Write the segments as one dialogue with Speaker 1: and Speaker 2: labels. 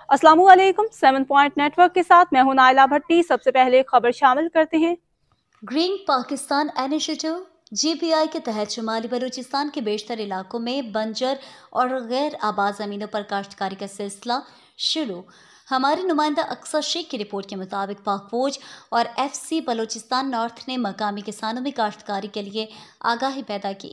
Speaker 1: अस्सलामुअलैकुम। 7 point network के साथ मैं हूं नाइला भट्टी। सबसे पहले खबर शामिल करते हैं।
Speaker 2: ग्रीन पाकिस्तान इनिशिएटिव GPI के तहत शुमाली बलूचिस्तान के बेशतर इलाकों में बंजर और गैर आबाद ज़मीनों पर काश्तकारी का सिलसिला शुरू। हमारे नुमाइंदा अक्सर शेख की रिपोर्ट के मुताबिक पाक फौज और FC बलूचिस्तान नॉर्थ ने मकामी किसानों में काश्तकारी के लिए आगाही पैदा की।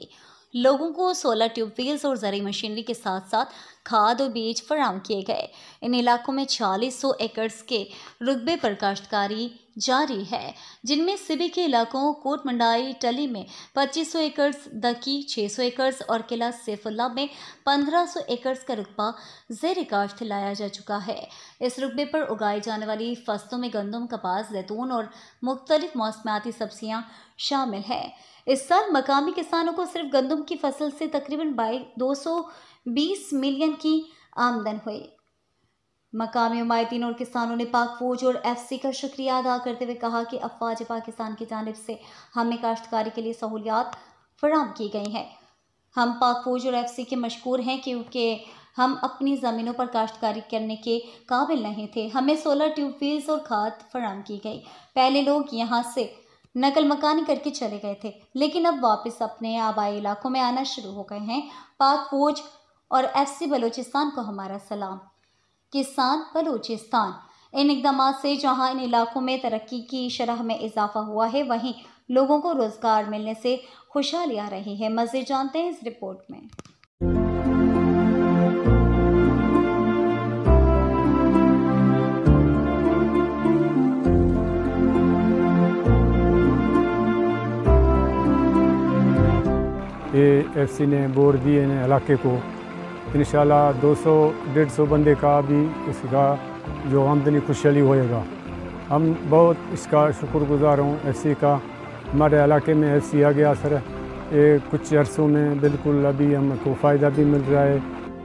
Speaker 2: लोगों को सोलर ट्यूबवेल्स और ज़रूरी मशीनरी के साथ साथ खाद और बीज फराहम किए गए। इन इलाकों में 4600 एकड़ के रुकबे पर काश्तकारी जारी है, जिनमें सिबी के इलाकों कोट मंडाई टली में 2500 एकड़, दकी 600 एकड़ और किला सैफुल्ला में 1500 एकड़ का रुकबा ज़ेर काश्त लाया जा चुका है। इस रुकबे पर उगाई जाने वाली फसलों में गंदम, कपास, जैतून और मुख्तलिफ मौसमियाती सब्जियाँ शामिल हैं। इस साल मकामी किसानों को सिर्फ गंदम की फसल से तकरीबन 220 मिलियन की आमदन हुई। मकामी उमायतीन और किसानों ने पाक फौज और FC का शुक्रिया अदा करते हुए कहा कि अफवाज पाकिस्तान की जानिब से हमें काश्तकारी के लिए सहूलियात फराहम की गई हैं। हम पाक फौज और FC के मशकूर हैं क्योंकि हम अपनी ज़मीनों पर काश्तकारी करने के काबिल नहीं थे। हमें सोलर ट्यूबवेल्स और खाद फराहम की गई। पहले लोग यहाँ से नकल मकानी करके चले गए थे, लेकिन अब वापस अपने आबाई इलाकों में आना शुरू हो गए हैं। पाक फौज और FC बलूचिस्तान को हमारा सलाम। किसान बलूचिस्तान, इन इकदाम से जहां इन इलाकों में तरक्की की शरह में इजाफा हुआ है, वहीं लोगों को रोजगार मिलने से खुशहाली आ रही है। मज़ीद जानते हैं इस रिपोर्ट में।
Speaker 3: ये FC ने बोर दिए हैं इलाके को। इंशाल्लाह 200-150 बंदे का भी इसका जो आमदनी खुशहाली होएगा। हम बहुत इसका शुक्रगुजार हूँ FC का। हमारे इलाके में FC आ गया सर, ये कुछ अरसों में बिल्कुल अभी हमको फ़ायदा भी मिल रहा है।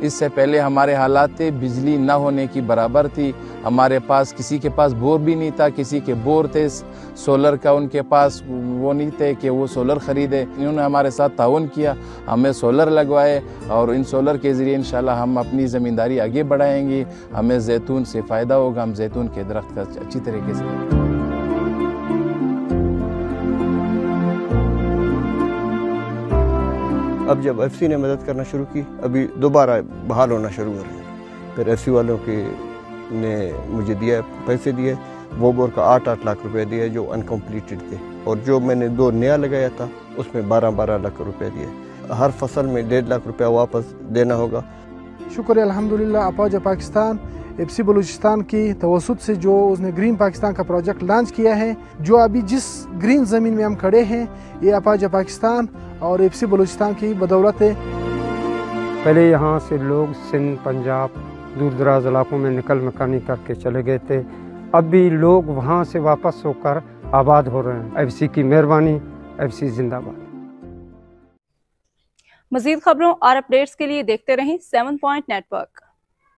Speaker 4: इससे पहले हमारे हालात थे, बिजली ना होने की बराबर थी। हमारे पास किसी के पास बोर भी नहीं था, किसी के बोर थे, सोलर का उनके पास वो नहीं थे कि वो सोलर ख़रीदे। इन्होंने हमारे साथ ताउन किया, हमें सोलर लगवाए और इन सोलर के ज़रिए इंशाल्लाह हम अपनी ज़मींदारी आगे बढ़ाएंगे। हमें जैतून से फ़ायदा होगा, हम जैतून के दरख्त का अच्छी तरीके से।
Speaker 5: अब जब FC ने मदद करना शुरू की, अभी दोबारा बहाल होना शुरू हो रहे हैं। फिर FC वालों के ने मुझे दिया, पैसे दिए, वो बोर का 8-8 लाख रुपए दिए जो अनकम्प्लीटेड थे, और जो मैंने 2 नया लगाया था उसमें 12-12 लाख रुपए दिए। हर फसल में 1.5 लाख रुपया वापस देना होगा।
Speaker 6: शुक्र अल्हम्दुलिल्लाह अफवाज पाकिस्तान FC बलूचिस्तान की तवसुत से जो उसने ग्रीन पाकिस्तान का प्रोजेक्ट लॉन्च किया है। जो अभी जिस ग्रीन ज़मीन में हम खड़े हैं, ये अफवाज पाकिस्तान और FC बलूचिस्तान की बदौलत है।
Speaker 3: पहले यहाँ से लोग सिंध, पंजाब, दूर दराज इलाकों में नकल मकानी करके चले गए थे। अब भी लोग वहाँ से वापस होकर आबाद हो रहे हैं। FC की मेहरबानी, FC जिंदाबाद।
Speaker 1: मज़ीद खबरों और अपडेट्स के लिए देखते रहें 7 पॉइंट नेटवर्क।